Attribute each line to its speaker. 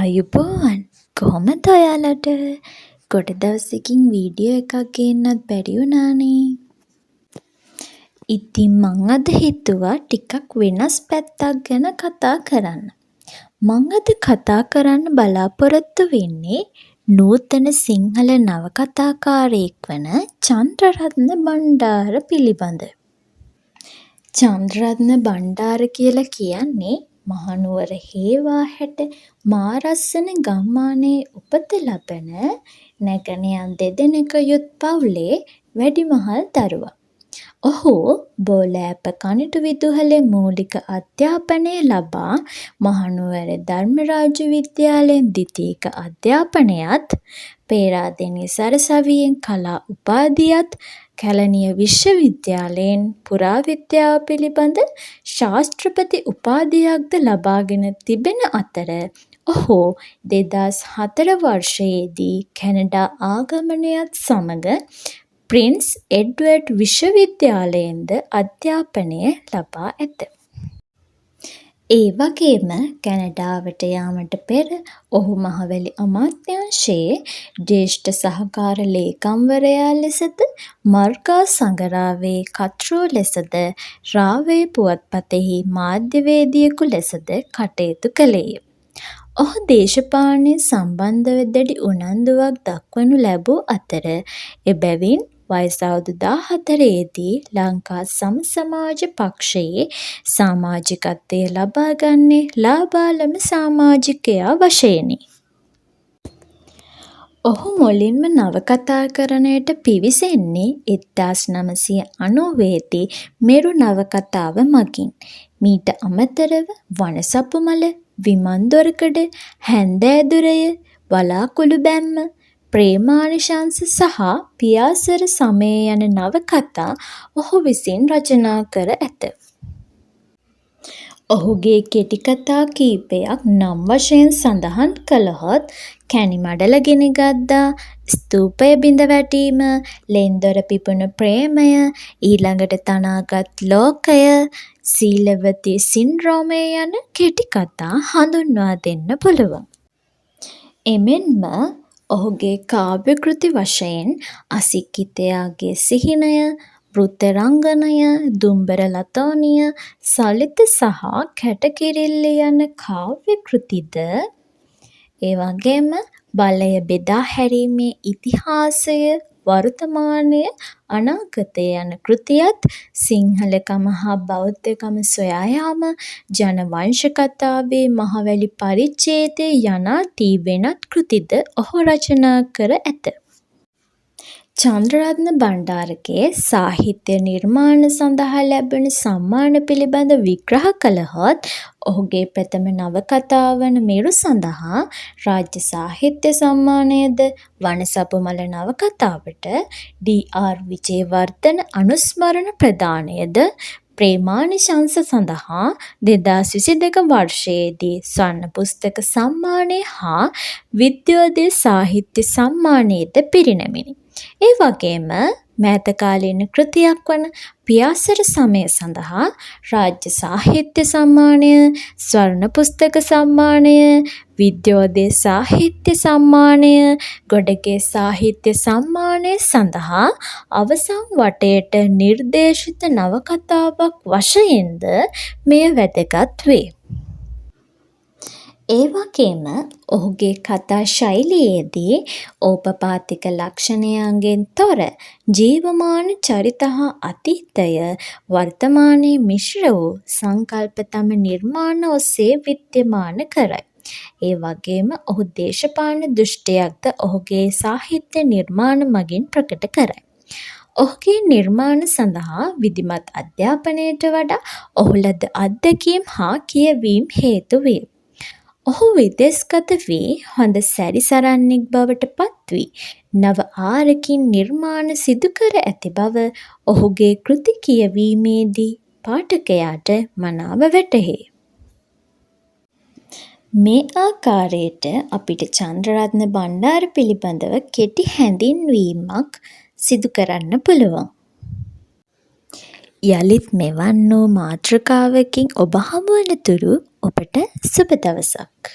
Speaker 1: ආයුබෝවන් කොහොමද ඔයාලට? ගොඩ දවසකින් වීඩියෝ එකක් ගේන්නත් බැරි වුණානේ. ඉතින් මං අද හිතුවා ටිකක් වෙනස් පැත්තක් ගැන කතා කරන්න. මං අද කතා කරන්න බලාපොරොත්තු වෙන්නේ නූතන සිංහල නවකථාකාරයෙක් වන චන්ද්‍රරත්න බණ්ඩාර පිළිබඳ. චන්ද්‍රරත්න බණ්ඩාර කියලා කියන්නේ මහනුවර හේවාහැට මාරස්සන ගම්මානයේ උපත ලබන නැගණයන් දෙදෙනෙක යුත් පවුලේ වැඩිමහල් දරුවා. ඔහු බෝලෑප කනිටු විදුහලේ මූලික අධ්‍යාපනය ලබා මහනුවර ධර්මරාජ විද්‍යාලයෙන් ද්විතීක අධ්‍යාපනයත්, පේරාදෙණිය සරසවියෙන් කලා උපාධියත්, කැලණිය විශ්වවිද්‍යාලයෙන් පුරාවිද්‍යාව පිළිබඳ ශාස්ත්‍රපති උපාධියක්ද ලබාගෙන තිබෙන අතර ඔහු 2004 වර්ෂයේදී කැනඩා ආගමනයත් සමග ප්‍රින්ස් එඩ්වර්ඩ් විශ්වවිද්‍යාලයෙන්ද අධ්‍යාපනය ලබා ඇත. ඒ වගේම කැනඩාවට යාමට පෙර ඔහු මහවැලි අමාත්‍යාංශයේ ජ්‍යෙෂ්ඨ සහකාර ලේකම්වරයා ලෙසද මර්ගා සඟරාවේ කර්තෘ ලෙසද රාවය පුවත්පතෙහි මාධ්‍යවේදියෙකු ලෙසද කටයුතු කළේය. ඔහු දේශපාලනය සම්බන්ධව දැඩි උනන්දුවක් දක්වනු ලැබූ අතර එබැවින් වයස අවුරුදු 14ේදී ලංකා සම සමාජ පක්ෂයේ සමාජිකත්වය ලබා ගන්නේ ලාබාලම සමාජිකයා වශයෙනි. ඔහු මුලින්ම නවකථාකරණයට පිවිසෙන්නේ 1990දී මෙරු නවකථාව මගින්. මීට අමතරව වනසපුමල, විමන් දොරකඩ, හැන්දෑදුරය, වලාකුළු බැම්ම, ප්‍රේමානිශංස සහ පියාසර සමය යන නවකථා ඔහු විසින් රචනා කර ඇත. ඔහුගේ කෙටිකථා කීපයක් නම් වශයෙන් සඳහන් කළහොත් කැණිමඩල ගිනිගද්දා, ස්තූපය බිඳ වැටීම, ලෙන්දොර පිපුණු ප්‍රේමය, ඊළඟට තනාගත් ලෝකය, සීලවතී සින්ඩ්‍රෝමය යන කෙටිකථා හඳුන්වා දෙන්න පුළුවන්. එමෙන්ම ඔහුගේ කාව්‍ය කෘති වශයෙන් අසික්කිතයාගේ සිහිනය, වෘත්තරංගනය, දුම්බර ලතෝනිය, සලිත සහ කැටකිරිල්ල යන කාව්‍ය කෘතිද, ඒ වගේම බලය බෙදා හැරීමේ ඉතිහාසය, වර්තමානය, අනාගතය යන කෘතියත්, සිංහලකම හා බෞද්ධකම සොයා යාම, ජනවංශ කථාවේ මහවැලි පරිච්ඡේදය යනාදී වෙනත් කෘතිද ඔහු රචනා කර ඇත. චන්ද්‍රරත්න බණ්ඩාරගේ සාහිත්‍ය නිර්මාණ සඳහා ලැබෙන සම්මාන පිළිබඳ විග්‍රහ කළහොත් ඔහුගේ ප්‍රථම නවකථාව වන මෙරු සඳහා රාජ්‍ය සාහිත්‍ය සම්මානයද, වනසපුමල නවකථාවට ඩී.ආර්. විජේවර්ධන අනුස්මරණ ප්‍රදානයද, ප්‍රේමානිශංස සඳහා 2022 වර්ෂයේදී ස්වර්ණ පුස්තක සම්මානය හා විද්‍යෝදය සාහිත්‍ය සම්මානයද පිරිනැමිණි. ඒ වගේම මෑතකාලීන කෘතියක් වන පියාසර සමය සඳහා රාජ්‍ය සාහිත්‍ය සම්මානය, ස්වර්ණ පුස්තක සම්මානය, විද්‍යෝදය සාහිත්‍ය සම්මානය, ගොඩගේ සාහිත්‍ය සම්මානය සඳහා අවසන් වටයට නිර්දේශිත නවකථාවක් වශයෙන්ද මෙය වැදගත් වේ. ඒ වගේම ඔහුගේ කථා ශෛලියේදී ඕපපාතික ලක්ෂණයන්ගෙන් තොර ජීවමාන චරිත හා අතීතය වර්තමානයේ මිශ්‍ර වූ සංකල්ප තම නිර්මාණ ඔස්සේ විද්‍යමාන කරයි. ඒ වගේම ඔහු දේශපාලන දෘෂ්ටියක්ද ඔහුගේ සාහිත්‍ය නිර්මාණ මගින් ප්‍රකට කරයි. ඔහුගේ නිර්මාණ සඳහා විධිමත් අධ්‍යාපනයට වඩා ඔහු ලද අත්දැකීම් හා කියවීම් හේතු වේ. ඔහු විදෙස්ගත වී හොඳ සැරිසරන්නෙක් බවට පත්වී නව ආරකින් නිර්මාණ සිදු කර ඇති බව ඔහුගේ කෘති කියවීමේදී පාඨකයාට මනාව වැටහේ. මේ ආකාරයට අපිට චන්ද්‍රරත්න බණ්ඩාර පිළිබඳව කෙටි හැඳින්වීමක් සිදු කරන්න පුළුවන්. යළිත් මෙවන් වූ මාතෘකාවකින් ඔබ හමු වන තුරු ඔබට සුබ දවසක්.